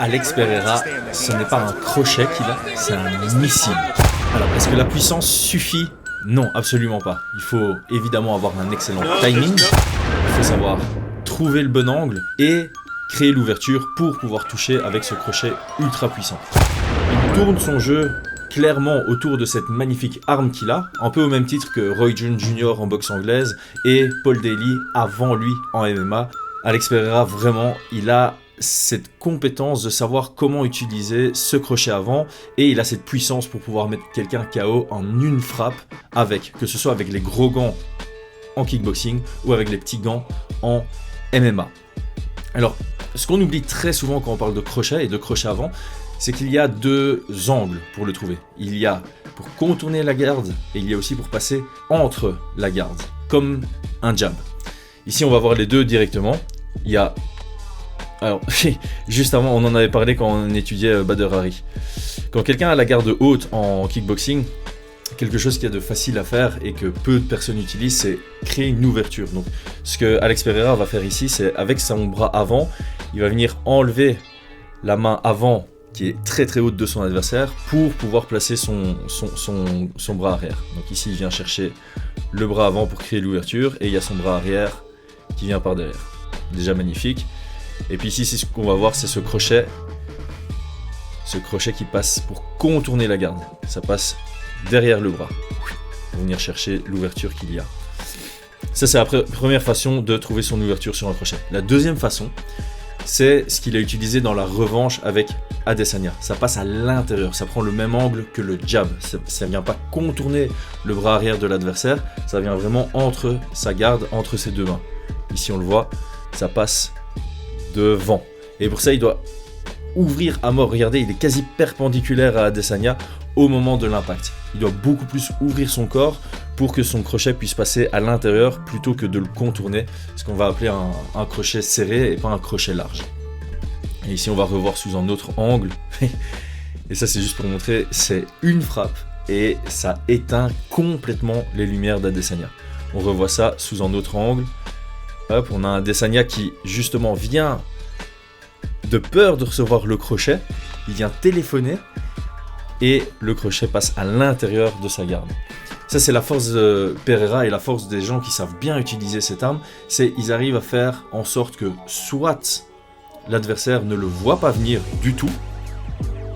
Alex Pereira, ce n'est pas un crochet qu'il a, c'est un missile. Alors, est-ce que la puissance suffit ? Non, absolument pas. Il faut évidemment avoir un excellent timing, il faut savoir trouver le bon angle et créer l'ouverture pour pouvoir toucher avec ce crochet ultra puissant. Il tourne son jeu clairement autour de cette magnifique arme qu'il a, un peu au même titre que Roy Jones Jr. en boxe anglaise et Paul Daly avant lui en MMA. Alex Pereira, vraiment, il a cette compétence de savoir comment utiliser ce crochet avant et il a cette puissance pour pouvoir mettre quelqu'un KO en une frappe avec, que ce soit avec les gros gants en kickboxing ou avec les petits gants en MMA. Alors, ce qu'on oublie très souvent quand on parle de crochet et de crochet avant, c'est qu'il y a deux angles pour le trouver. Il y a pour contourner la garde et il y a aussi pour passer entre la garde, comme un jab. Ici, on va voir les deux directement. Il y a... Alors, juste avant, on en avait parlé quand on étudiait Badr Hari. Quand quelqu'un a la garde haute en kickboxing, quelque chose qu'il y a de facile à faire et que peu de personnes utilisent, c'est créer une ouverture. Donc, ce que Alex Pereira va faire ici, c'est avec son bras avant, il va venir enlever la main avant qui est très très haute de son adversaire pour pouvoir placer son bras arrière. Donc ici, il vient chercher le bras avant pour créer l'ouverture et il y a son bras arrière qui vient par derrière. Déjà magnifique. Et puis ici, ce qu'on va voir, c'est ce crochet qui passe pour contourner la garde. Ça passe derrière le bras pour venir chercher l'ouverture qu'il y a. Ça, c'est la première façon de trouver son ouverture sur un crochet. La deuxième façon, c'est ce qu'il a utilisé dans la revanche avec Adesanya. Ça passe à l'intérieur, ça prend le même angle que le jab. Ça ne vient pas contourner le bras arrière de l'adversaire, ça vient vraiment entre sa garde, entre ses deux mains. Ici, on le voit, ça passe devant. Et pour ça, il doit ouvrir à mort. Regardez, il est quasi perpendiculaire à Adesanya au moment de l'impact. Il doit beaucoup plus ouvrir son corps pour que son crochet puisse passer à l'intérieur plutôt que de le contourner, ce qu'on va appeler un crochet serré et pas un crochet large. Et ici, on va revoir sous un autre angle. Et ça, c'est juste pour montrer, c'est une frappe et ça éteint complètement les lumières d'Adesanya. On revoit ça sous un autre angle. Hop, on a un Adesanya qui, justement, vient de peur de recevoir le crochet. Il vient téléphoner et le crochet passe à l'intérieur de sa garde. Ça, c'est la force de Pereira et la force des gens qui savent bien utiliser cette arme. C'est qu'ils arrivent à faire en sorte que soit l'adversaire ne le voit pas venir du tout,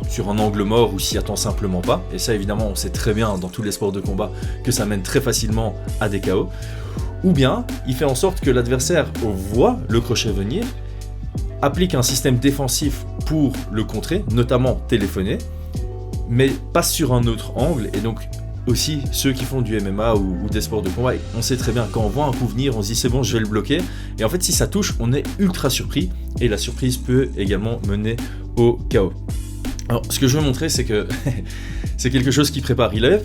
sur un angle mort ou s'y attend simplement pas. Et ça, évidemment, on sait très bien dans tous les sports de combat que ça mène très facilement à des KO. Ou bien, il fait en sorte que l'adversaire voit le crochet venir, applique un système défensif pour le contrer, notamment téléphoner, mais passe sur un autre angle. Et donc, aussi, ceux qui font du MMA ou des sports de combat, on sait très bien, quand on voit un coup venir, on se dit c'est bon, je vais le bloquer. Et en fait, si ça touche, on est ultra surpris. Et la surprise peut également mener au KO. Alors, ce que je veux montrer, c'est que c'est quelque chose qu'il prépare. Il avait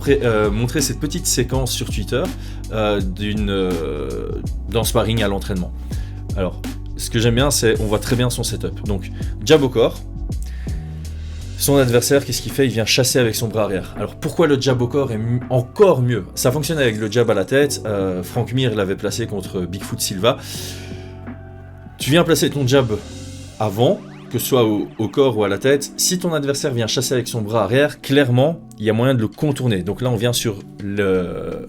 montré cette petite séquence sur Twitter d'un sparring à l'entraînement. Alors, ce que j'aime bien, c'est on voit très bien son setup. Donc, jab au corps. Son adversaire, qu'est-ce qu'il fait ? Il vient chasser avec son bras arrière. Alors, pourquoi le jab au corps est encore mieux ? Ça fonctionne avec le jab à la tête. Frank Mir l'avait placé contre Bigfoot Silva. Tu viens placer ton jab avant, que ce soit au corps ou à la tête. Si ton adversaire vient chasser avec son bras arrière, clairement, il y a moyen de le contourner. Donc là, on vient sur la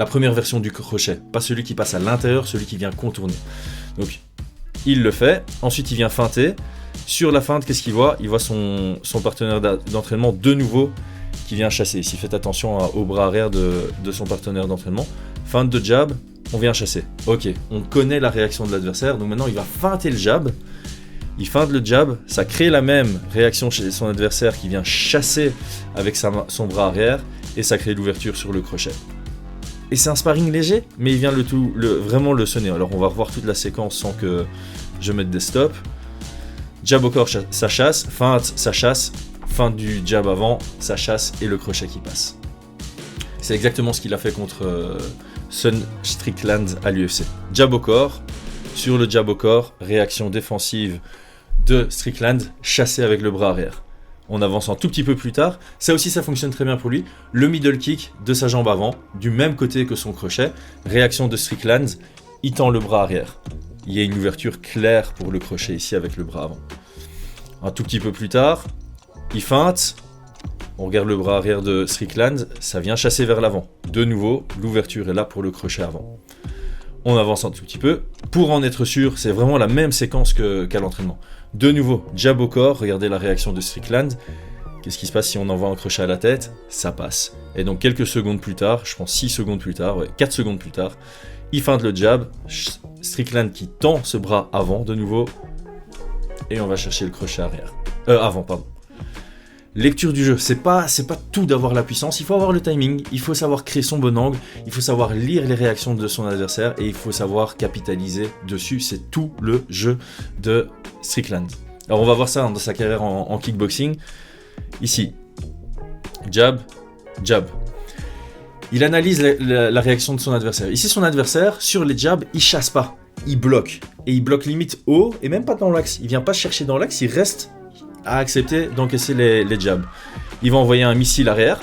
première version du crochet, pas celui qui passe à l'intérieur, celui qui vient contourner. Donc, il le fait. Ensuite, il vient feinter. Sur la feinte, qu'est-ce qu'il voit ? Il voit son partenaire d'entraînement de nouveau qui vient chasser. Ici, faites attention au bras arrière de son partenaire d'entraînement. Feinte de jab, on vient chasser. Ok, on connaît la réaction de l'adversaire. Donc maintenant, il va feinter le jab. Il feinte le jab, ça crée la même réaction chez son adversaire qui vient chasser avec son bras arrière et ça crée l'ouverture sur le crochet. Et c'est un sparring léger, mais il vient vraiment le sonner. Alors on va revoir toute la séquence sans que je mette des stops. Jab au corps, ça chasse, feinte, ça chasse, feinte du jab avant, ça chasse et le crochet qui passe. C'est exactement ce qu'il a fait contre Sean Strickland à l'UFC. Jab au corps, sur le jab au corps, réaction défensive de Strickland, chassé avec le bras arrière. On avance un tout petit peu plus tard, ça aussi ça fonctionne très bien pour lui, le middle kick de sa jambe avant, du même côté que son crochet, réaction de Strickland, il tend le bras arrière. Il y a une ouverture claire pour le crochet ici avec le bras avant. Un tout petit peu plus tard, il feinte. On regarde le bras arrière de Strickland, ça vient chasser vers l'avant. De nouveau, l'ouverture est là pour le crochet avant. On avance un tout petit peu. Pour en être sûr, c'est vraiment la même séquence qu'à l'entraînement. De nouveau, jab au corps, regardez la réaction de Strickland. Qu'est-ce qui se passe si on envoie un crochet à la tête? Ça passe. Et donc quelques secondes plus tard, je pense 6 secondes plus tard, 4 secondes plus tard, il feinte le jab, Strickland qui tend ce bras avant de nouveau, et on va chercher le crochet arrière. Avant, pardon. Lecture du jeu, c'est pas tout d'avoir la puissance, il faut avoir le timing, il faut savoir créer son bon angle, il faut savoir lire les réactions de son adversaire et il faut savoir capitaliser dessus, c'est tout le jeu de Strickland. Alors on va voir ça dans sa carrière en kickboxing. Ici, jab, jab. Il analyse la réaction de son adversaire. Ici son adversaire, sur les jabs, il chasse pas, il bloque. Et il bloque limite haut et même pas dans l'axe, il vient pas chercher dans l'axe, il reste à accepter d'encaisser les jabs. Il va envoyer un missile arrière.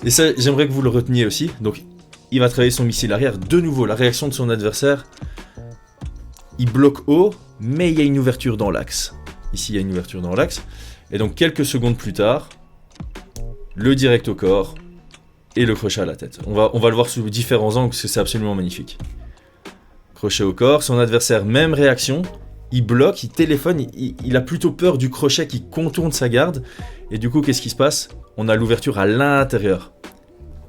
Et ça, j'aimerais que vous le reteniez aussi. Donc, il va travailler son missile arrière. De nouveau, la réaction de son adversaire. Il bloque haut, mais il y a une ouverture dans l'axe. Ici, il y a une ouverture dans l'axe. Et donc, quelques secondes plus tard, le direct au corps et le crochet à la tête. On va le voir sous différents angles parce que c'est absolument magnifique. Crochet au corps, son adversaire, même réaction. Il bloque, il téléphone, il a plutôt peur du crochet qui contourne sa garde. Et du coup, qu'est-ce qui se passe? On a l'ouverture à l'intérieur.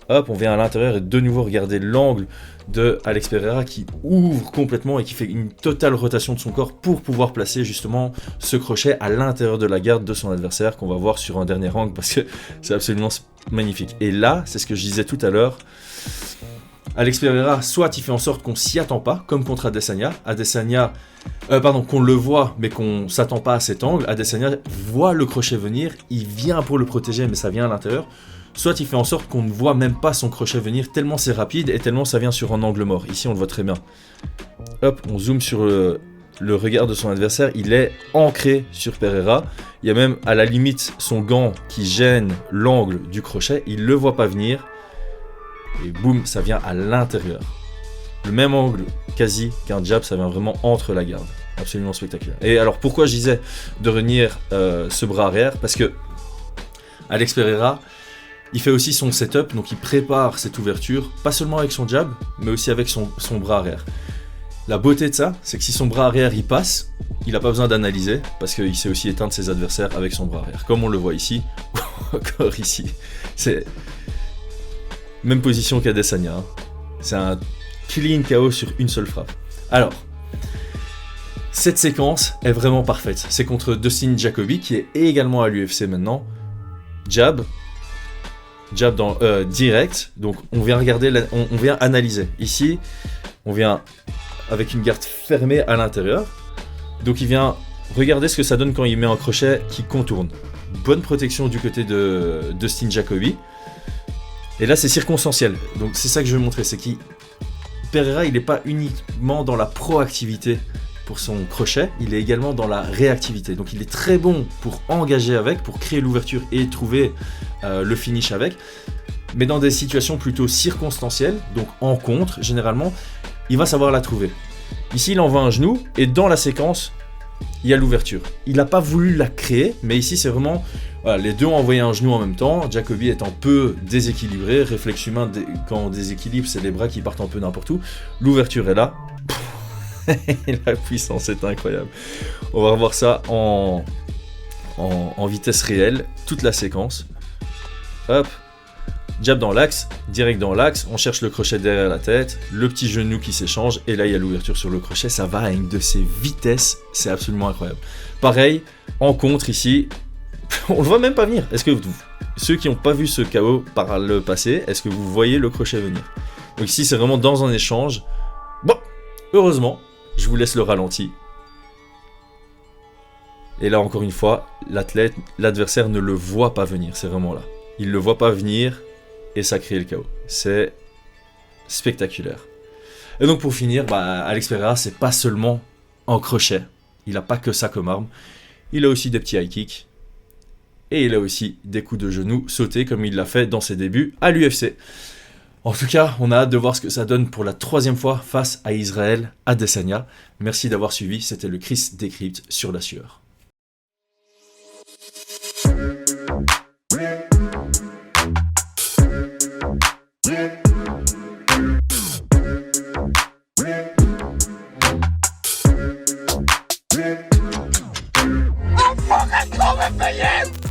Hop, on vient à l'intérieur et de nouveau regarder l'angle de Alex Pereira qui ouvre complètement et qui fait une totale rotation de son corps pour pouvoir placer justement ce crochet à l'intérieur de la garde de son adversaire qu'on va voir sur un dernier angle parce que c'est absolument magnifique. Et là, c'est ce que je disais tout à l'heure. Alex Pereira, soit il fait en sorte qu'on s'y attend pas, comme contre Adesanya. Qu'on le voit, mais qu'on s'attend pas à cet angle. Adesanya voit le crochet venir, il vient pour le protéger, mais ça vient à l'intérieur. Soit il fait en sorte qu'on ne voit même pas son crochet venir, tellement c'est rapide et tellement ça vient sur un angle mort. Ici, on le voit très bien. Hop, on zoome sur le regard de son adversaire, il est ancré sur Pereira. Il y a même à la limite son gant qui gêne l'angle du crochet, il le voit pas venir. Et boum, ça vient à l'intérieur. Le même angle quasi qu'un jab, ça vient vraiment entre la garde. Absolument spectaculaire. Et alors pourquoi je disais de revenir ce bras arrière? Parce que Alex Pereira, il fait aussi son setup, donc il prépare cette ouverture, pas seulement avec son jab, mais aussi avec son bras arrière. La beauté de ça, c'est que si son bras arrière il passe, il n'a pas besoin d'analyser, parce qu'il sait aussi éteindre ses adversaires avec son bras arrière. Comme on le voit ici, ou encore ici. C'est même position qu'Adesanya. Hein. C'est un clean KO sur une seule frappe. Alors, cette séquence est vraiment parfaite. C'est contre Dustin Jacoby, qui est également à l'UFC maintenant. Jab dans direct. Donc, on vient regarder, on vient analyser. Ici, on vient avec une garde fermée à l'intérieur. Donc, il vient regarder ce que ça donne quand il met un crochet qui contourne. Bonne protection du côté de Dustin Jacoby. Et là, c'est circonstanciel. Donc, c'est ça que je veux montrer. C'est que Pereira, il n'est pas uniquement dans la proactivité pour son crochet, il est également dans la réactivité. Donc, il est très bon pour engager avec, pour créer l'ouverture et trouver le finish avec. Mais dans des situations plutôt circonstancielles, donc en contre, généralement, il va savoir la trouver. Ici, il envoie un genou et dans la séquence, il y a l'ouverture. Il n'a pas voulu la créer, mais ici, c'est vraiment... Voilà, les deux ont envoyé un genou en même temps. Jacoby est un peu déséquilibré. Réflexe humain, quand on déséquilibre, c'est les bras qui partent un peu n'importe où. L'ouverture est là. La puissance est incroyable. On va revoir ça en vitesse réelle. Toute la séquence. Hop. Jab dans l'axe, direct dans l'axe, on cherche le crochet derrière la tête, le petit genou qui s'échange, et là il y a l'ouverture sur le crochet, ça va à une de ces vitesses, c'est absolument incroyable. Pareil, en contre ici, on le voit même pas venir. Est-ce que ceux qui n'ont pas vu ce KO par le passé, est-ce que vous voyez le crochet venir? Donc ici c'est vraiment dans un échange. Bon, heureusement, je vous laisse le ralenti. Et là encore une fois, l'adversaire ne le voit pas venir, c'est vraiment là. Il ne le voit pas venir. Et ça crée le chaos. C'est spectaculaire. Et donc pour finir, Alex Pereira, c'est pas seulement en crochet. Il n'a pas que ça comme arme. Il a aussi des petits high kicks. Et il a aussi des coups de genoux sautés comme il l'a fait dans ses débuts à l'UFC. En tout cas, on a hâte de voir ce que ça donne pour la 3e fois face à Israël Adesanya. Merci d'avoir suivi. C'était le Chris Decrypt sur la sueur. Faut qu'on me payer